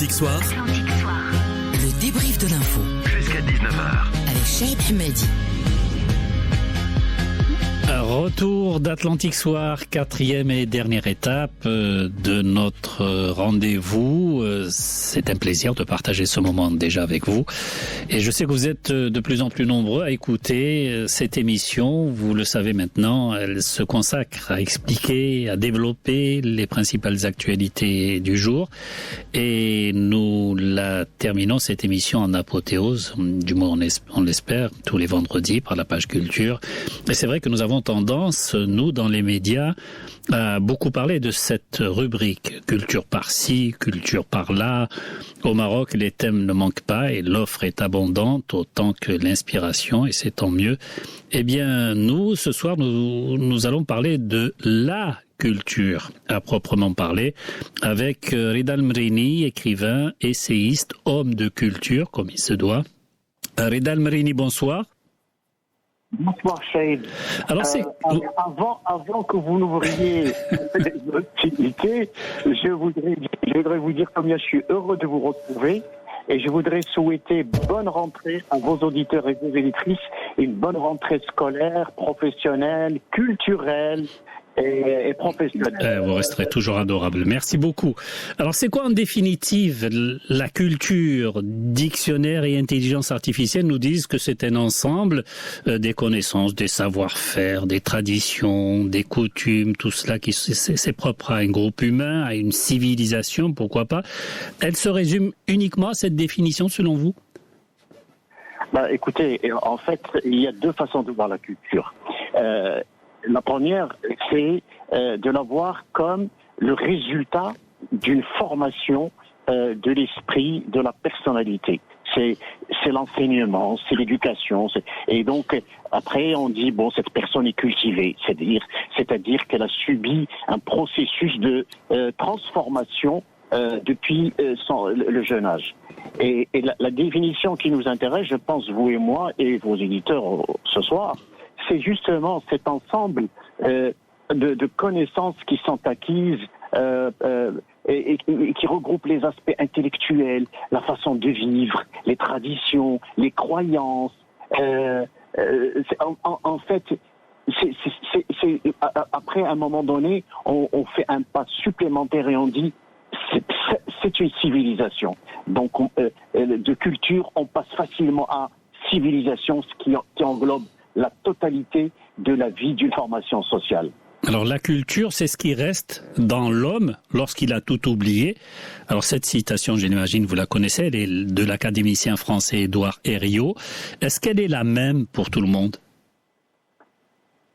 Atlantique Soir. Le débrief de l'info. Jusqu'à 19h. Avec Cheb Mehdi. Retour d'Atlantique Soir, 4e et dernière étape de notre rendez-vous. C'est un plaisir de partager ce moment déjà avec vous. Et je sais que vous êtes de plus en plus nombreux à écouter cette émission. Vous le savez maintenant, elle se consacre à expliquer, à développer les principales actualités du jour. Et nous la terminons, cette émission, en apothéose, du moins on l'espère, tous les vendredis par la page culture. Et c'est vrai que nous avons tendance, nous, dans les médias, à beaucoup parler de cette rubrique. Culture par-ci, culture par-là. Au Maroc, les thèmes ne manquent pas et l'offre est abondante autant que l'inspiration, et c'est tant mieux. Eh bien, nous, ce soir, nous allons parler de la culture, à proprement parler, avec Rida El-Mrini, écrivain, essayiste, homme de culture, comme il se doit. Rida El-Mrini, bonsoir. Bonsoir Cheb. Alors avant que vous n'ouvriez les activités, je voudrais vous dire combien je suis heureux de vous retrouver et je voudrais souhaiter bonne rentrée à vos auditeurs et vos auditrices, une bonne rentrée scolaire, professionnelle, culturelle et professionnelle. Vous resterez toujours adorable. Merci beaucoup. Alors, c'est quoi en définitive la culture? Dictionnaire et intelligence artificielle nous disent que c'est un ensemble des connaissances, des savoir-faire, des traditions, des coutumes, tout cela qui c'est propre à un groupe humain, à une civilisation, pourquoi pas. Elle se résume uniquement à cette définition selon vous? Écoutez, en fait, il y a deux façons de voir la culture. La première, c'est de la voir comme le résultat d'une formation de l'esprit, de la personnalité. C'est l'enseignement, c'est l'éducation. Et donc, après, on dit, bon, cette personne est cultivée. C'est-à-dire qu'elle a subi un processus de transformation depuis le jeune âge. Et la définition qui nous intéresse, je pense, vous et moi, et vos éditeurs ce soir, c'est justement cet ensemble de connaissances qui sont acquises et qui regroupent les aspects intellectuels, la façon de vivre, les traditions, les croyances. En fait, après, à un moment donné, on fait un pas supplémentaire et on dit c'est une civilisation. Donc, de culture, on passe facilement à civilisation, ce qui englobe la totalité de la vie d'une formation sociale. Alors la culture, c'est ce qui reste dans l'homme lorsqu'il a tout oublié. Alors cette citation, j'imagine, vous la connaissez, elle est de l'académicien français Édouard Herriot. Est-ce qu'elle est la même pour tout le monde?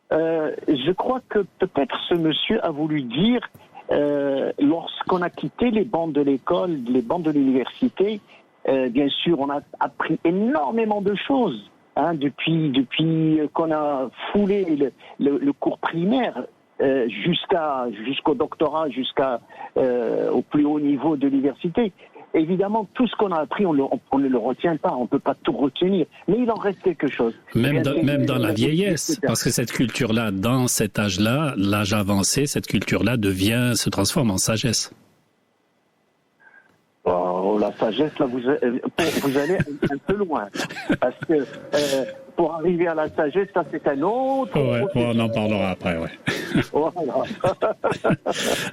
Je crois que peut-être ce monsieur a voulu dire, lorsqu'on a quitté les bancs de l'école, les bancs de l'université, bien sûr, on a appris énormément de choses. Depuis qu'on a foulé le cours primaire jusqu'au doctorat, au plus haut niveau de l'université. Évidemment, tout ce qu'on a appris, on ne le retient pas, on ne peut pas tout retenir, mais il en reste quelque chose. Même dans la vieillesse, parce que cette culture-là, dans cet âge-là, l'âge avancé, cette culture-là se transforme en sagesse. Oh, la sagesse, là, vous allez un peu loin. Parce que pour arriver à la sagesse, ça, c'est un autre... Ouais, on en parlera après, ouais. Voilà.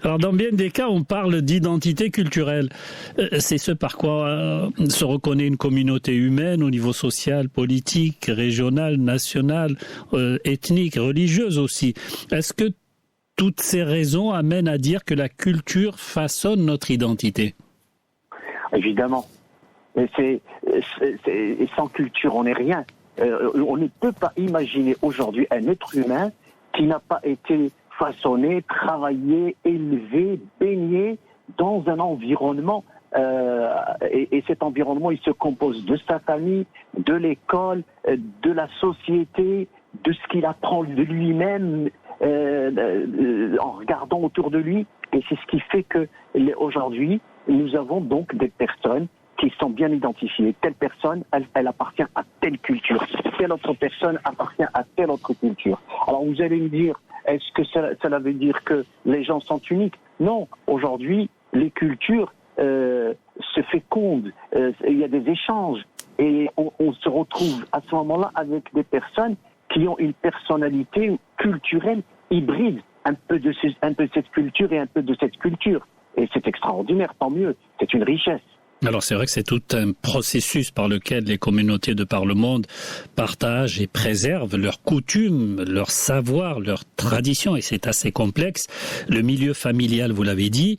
Alors, dans bien des cas, on parle d'identité culturelle. C'est ce par quoi se reconnaît une communauté humaine au niveau social, politique, régional, national, ethnique, religieuse aussi. Est-ce que toutes ces raisons amènent à dire que la culture façonne notre identité? Évidemment. Et sans culture, on n'est rien. On ne peut pas imaginer aujourd'hui un être humain qui n'a pas été façonné, travaillé, élevé, baigné dans un environnement. Et cet environnement, il se compose de sa famille, de l'école, de la société, de ce qu'il apprend de lui-même en regardant autour de lui. Et c'est ce qui fait que aujourd'hui, nous avons donc des personnes qui sont bien identifiées. Telle personne, elle appartient à telle culture. Telle autre personne appartient à telle autre culture. Alors vous allez me dire, est-ce que cela veut dire que les gens sont uniques? Non. Aujourd'hui, les cultures se féconde, il y a des échanges, et on se retrouve à ce moment-là avec des personnes qui ont une personnalité culturelle hybride, un peu de cette culture et un peu de cette culture. Et c'est extraordinaire, tant mieux, c'est une richesse. Alors c'est vrai que c'est tout un processus par lequel les communautés de par le monde partagent et préservent leurs coutumes, leurs savoirs, leurs traditions, et c'est assez complexe. Le milieu familial, vous l'avez dit,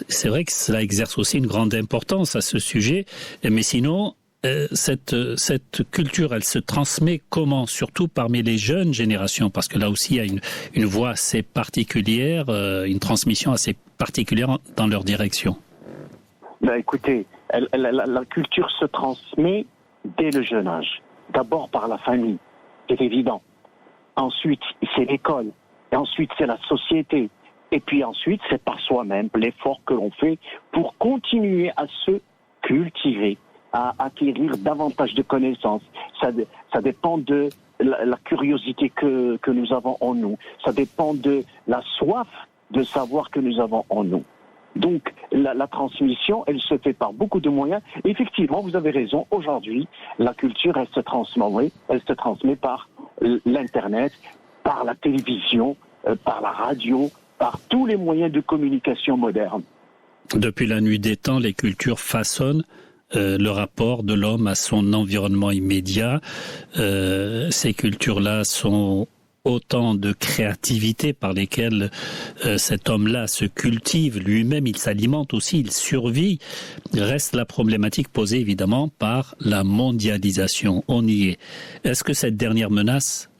c'est vrai que cela exerce aussi une grande importance à ce sujet, mais sinon, cette culture, elle se transmet comment? Surtout parmi les jeunes générations, parce que là aussi il y a une voie assez particulière, une transmission assez particulière dans leur direction. Ben écoutez, la culture se transmet dès le jeune âge. D'abord par la famille, c'est évident. Ensuite, c'est l'école. Et ensuite, c'est la société. Et puis ensuite, c'est par soi-même l'effort que l'on fait pour continuer à se cultiver, à acquérir davantage de connaissances. Ça dépend de la curiosité que nous avons en nous. Ça dépend de la soif de savoir que nous avons en nous. Donc, la transmission, elle se fait par beaucoup de moyens. Et effectivement, vous avez raison, aujourd'hui, la culture, elle se transmet par l'Internet, par la télévision, par la radio, par tous les moyens de communication modernes. Depuis la nuit des temps, les cultures façonnent le rapport de l'homme à son environnement immédiat. Ces cultures-là sont autant de créativité par lesquelles cet homme-là se cultive lui-même, il s'alimente aussi, il survit. Reste la problématique posée évidemment par la mondialisation. On y est. Est-ce que cette dernière menace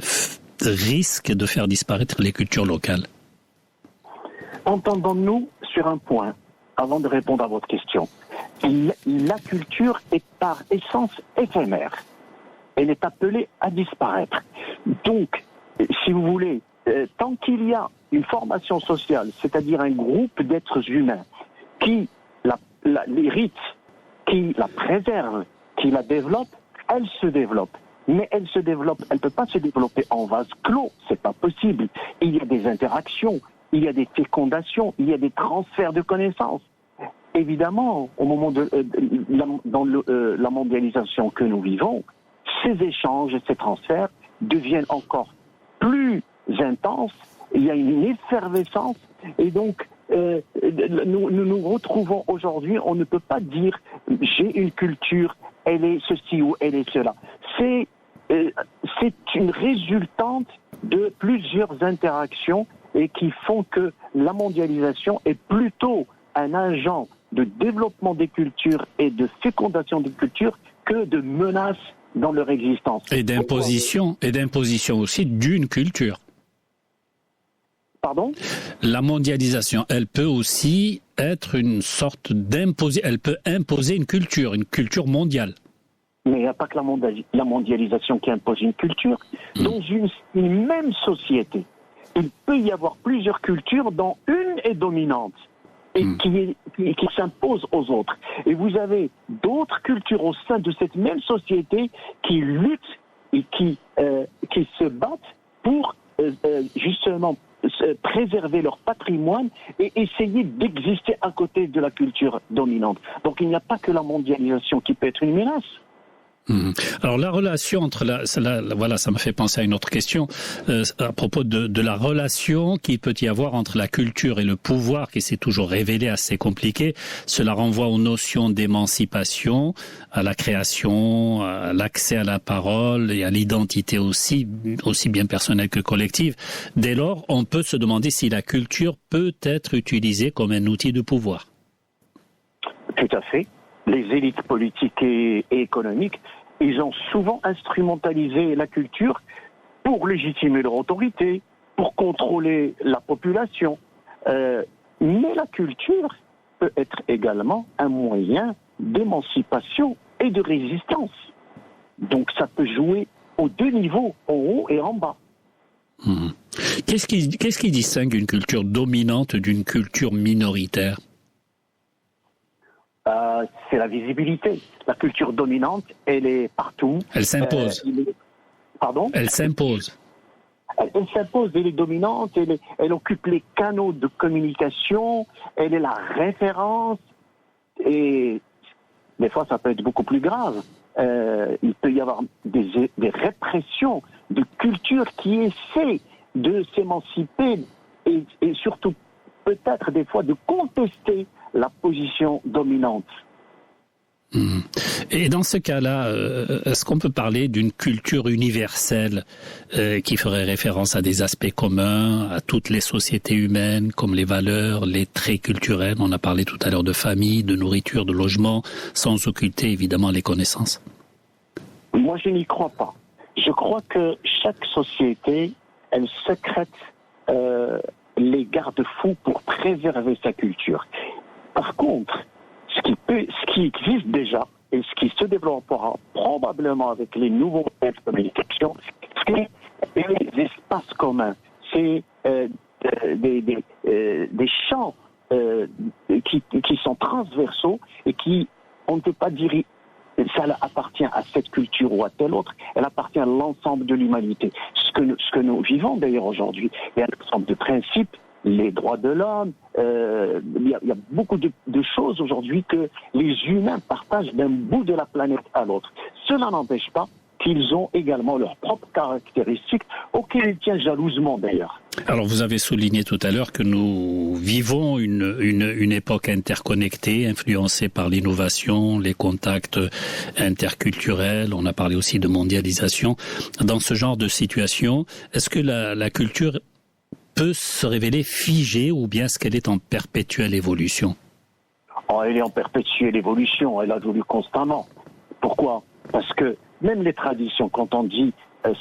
risque de faire disparaître les cultures locales? Entendons-nous sur un point avant de répondre à votre question. La culture est par essence éphémère. Elle est appelée à disparaître. Donc, si vous voulez, tant qu'il y a une formation sociale, c'est-à-dire un groupe d'êtres humains qui l'hérite, qui la préserve, qui la développe, elle se développe. Mais elle ne peut pas se développer en vase clos, c'est pas possible. Il y a des interactions, il y a des fécondations, il y a des transferts de connaissances. Évidemment, au moment dans la mondialisation que nous vivons, ces échanges et ces transferts deviennent encore plus intenses, il y a une effervescence, et donc nous retrouvons aujourd'hui, on ne peut pas dire j'ai une culture, elle est ceci ou elle est cela. C'est une résultante de plusieurs interactions et qui font que la mondialisation est plutôt un agent de développement des cultures et de fécondation des cultures que de menaces dans leur existence. Et d'imposition aussi d'une culture. Pardon ? La mondialisation, elle peut aussi être une sorte elle peut imposer une culture mondiale. Mais il n'y a pas que la mondialisation qui impose une culture. Dans une même société, il peut y avoir plusieurs cultures dont une est dominante et qui s'impose aux autres. Et vous avez d'autres cultures au sein de cette même société qui luttent et qui se battent pour justement préserver leur patrimoine et essayer d'exister à côté de la culture dominante. Donc il n'y a pas que la mondialisation qui peut être une menace. Alors la relation entre voilà, ça me fait penser à une autre question à propos de la relation qu'il peut y avoir entre la culture et le pouvoir, qui s'est toujours révélé assez compliqué. Cela renvoie aux notions d'émancipation, à la création, à l'accès à la parole et à l'identité aussi bien personnelle que collective. Dès lors, on peut se demander si la culture peut être utilisée comme un outil de pouvoir. Tout à fait. Les élites politiques et économiques, ils ont souvent instrumentalisé la culture pour légitimer leur autorité, pour contrôler la population. Mais la culture peut être également un moyen d'émancipation et de résistance. Donc ça peut jouer aux deux niveaux, en haut et en bas. Qu'est-ce qui distingue une culture dominante d'une culture minoritaire ? C'est la visibilité. La culture dominante, elle est partout. Elle s'impose. Pardon ? Elle s'impose. Elle s'impose, elle est dominante, elle occupe les canaux de communication, elle est la référence. Et des fois ça peut être beaucoup plus grave. Il peut y avoir des répressions de cultures qui essaient de s'émanciper et surtout peut-être des fois de contester la position dominante. Et dans ce cas-là, est-ce qu'on peut parler d'une culture universelle qui ferait référence à des aspects communs à toutes les sociétés humaines, comme les valeurs, les traits culturels? On a parlé tout à l'heure de famille, de nourriture, de logement, sans occulter évidemment les connaissances. Moi, je n'y crois pas. Je crois que chaque société, elle sécrète les garde-fous pour préserver sa culture. Par contre, ce qui existe déjà et ce qui se développera probablement avec les nouveaux moyens de communication, c'est les espaces communs. C'est des champs qui sont transversaux et qui, on ne peut pas dire ça appartient à cette culture ou à telle autre, elle appartient à l'ensemble de l'humanité. Ce que nous vivons d'ailleurs aujourd'hui, il y a un ensemble de principes, les droits de l'homme, il y a beaucoup de choses aujourd'hui que les humains partagent d'un bout de la planète à l'autre. Cela n'empêche pas qu'ils ont également leurs propres caractéristiques, auxquelles ils tiennent jalousement d'ailleurs. Alors vous avez souligné tout à l'heure que nous vivons une époque interconnectée, influencée par l'innovation, les contacts interculturels, on a parlé aussi de mondialisation. Dans ce genre de situation, est-ce que la culture peut se révéler figée ou bien est-ce qu'elle est en perpétuelle évolution? Elle est en perpétuelle évolution, elle évolue constamment. Pourquoi? Parce que même les traditions, quand on dit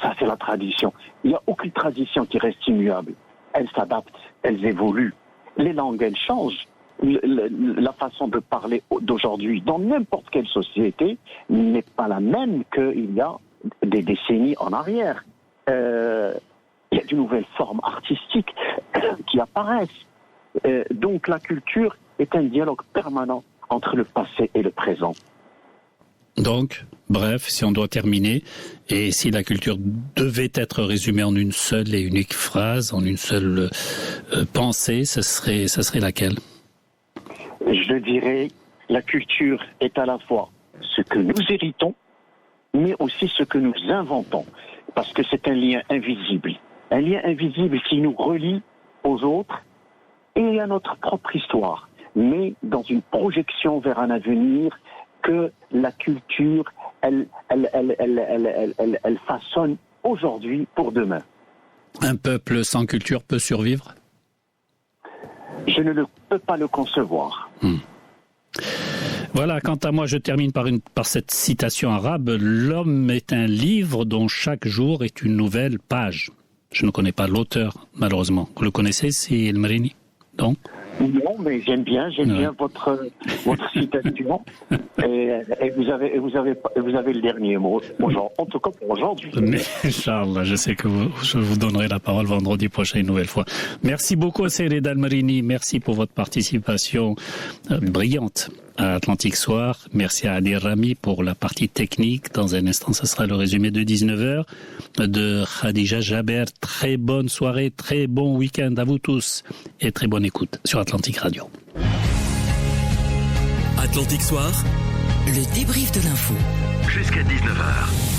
ça c'est la tradition, il n'y a aucune tradition qui reste immuable. Elles s'adaptent, elles évoluent. Les langues, elles changent. La façon de parler d'aujourd'hui dans n'importe quelle société n'est pas la même qu'il y a des décennies en arrière. Il y a de nouvelles formes artistiques qui apparaissent. Donc la culture est un dialogue permanent entre le passé et le présent. Donc, bref, si on doit terminer, et si la culture devait être résumée en une seule et unique phrase, en une seule pensée, ce serait laquelle? Je dirais, la culture est à la fois ce que nous héritons, mais aussi ce que nous inventons, parce que c'est un lien invisible qui nous relie aux autres et à notre propre histoire, mais dans une projection vers un avenir que la culture, elle façonne aujourd'hui pour demain. Un peuple sans culture peut survivre? Je ne peux pas le concevoir. Voilà, quant à moi, je termine par cette citation arabe. L'homme est un livre dont chaque jour est une nouvelle page. Je ne connais pas l'auteur, malheureusement. Vous le connaissez, c'est El Marini? Non? Non, mais j'aime bien votre citation. et vous avez le dernier mot. En tout cas pour aujourd'hui. Mais Inch'Allah, je sais que je vous donnerai la parole vendredi prochain une nouvelle fois. Merci beaucoup, Seyyed El Marini. Merci pour votre participation brillante à Atlantique Soir. Merci à Adil Rami pour la partie technique. Dans un instant, ce sera le résumé de 19h de Khadija Jaber. Très bonne soirée, très bon week-end à vous tous et très bonne écoute sur Atlantique Radio. Atlantique Soir, le débrief de l'info. Jusqu'à 19h.